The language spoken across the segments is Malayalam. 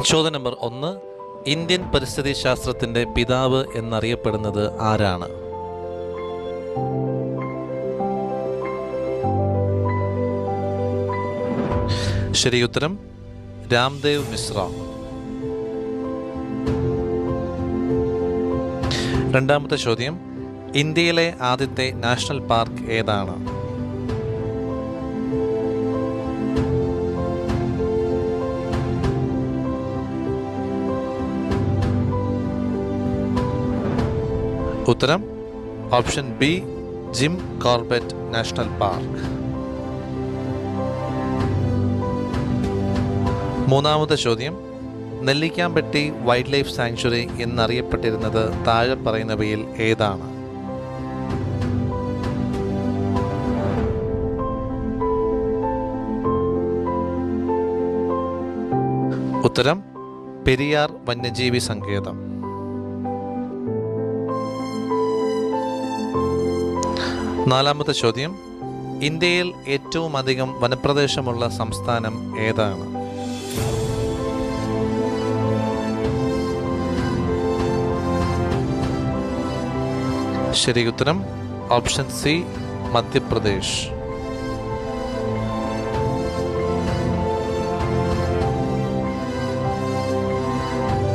ചോദ്യം നമ്പർ 1. ഇന്ത്യൻ പരിസ്ഥിതി ശാസ്ത്രത്തിൻ്റെ പിതാവ് എന്നറിയപ്പെടുന്നത് ആരാണ്? ശരി ഉത്തരം രാംദേവ് മിശ്ര. രണ്ടാമത്തെ ചോദ്യം, ഇന്ത്യയിലെ ആദ്യത്തെ നാഷണൽ പാർക്ക് ഏതാണ്? ഉത്തരം option B, Jim Corbett national park. മൂന്നാമത്തെ ചോദ്യം, നെല്ലിക്കാമ്പട്ടി വൈൽഡ് ലൈഫ് സാങ്ച്വറി എന്നറിയപ്പെട്ടിരുന്നത് താഴെ പറയുന്നവയിൽ ഏതാണ്? ഉത്തരം പെരിയാർ വന്യജീവി സങ്കേതം. നാലാമത്തെ ചോദ്യം, ഇന്ത്യയിൽ ഏറ്റവും അധികം വനപ്രദേശമുള്ള സംസ്ഥാനം ഏതാണ്? ശരി ഉത്തരം ഓപ്ഷൻ സി, മധ്യപ്രദേശ്.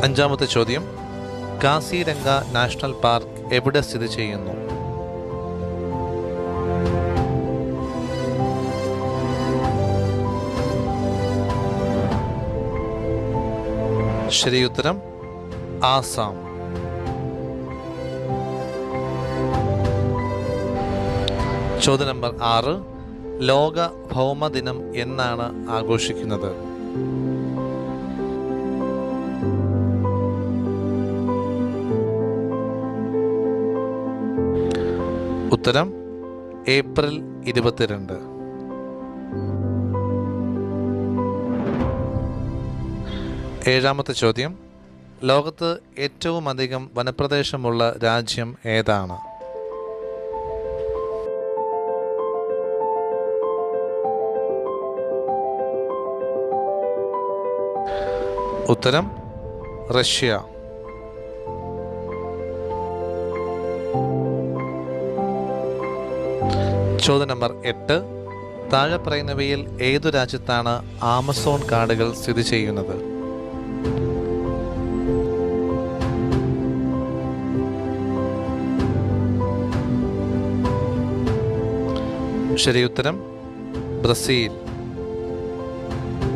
അഞ്ചാമത്തെ ചോദ്യം, കാസിരംഗ നാഷണൽ പാർക്ക് എവിടെ സ്ഥിതി ചെയ്യുന്നു? ശരി ഉത്തരം ആസാം. ചോദ്യം നമ്പർ 6, ലോക ഭൗമദിനം എന്നാണ് ആഘോഷിക്കുന്നത്? ഉത്തരം ഏപ്രിൽ 22. ഏഴാമത്തെ ചോദ്യം, ലോകത്ത് ഏറ്റവും അധികം വനപ്രദേശമുള്ള രാജ്യം ഏതാണ്? ഉത്തരം റഷ്യ. ചോദ്യം നമ്പർ 8, താഴെ പറയുന്നവയിൽ ഏതു രാജ്യത്താണ് ആമസോൺ കാടുകൾ സ്ഥിതി ചെയ്യുന്നത്? ശരി ഉത്തരം ബ്രസീൽ.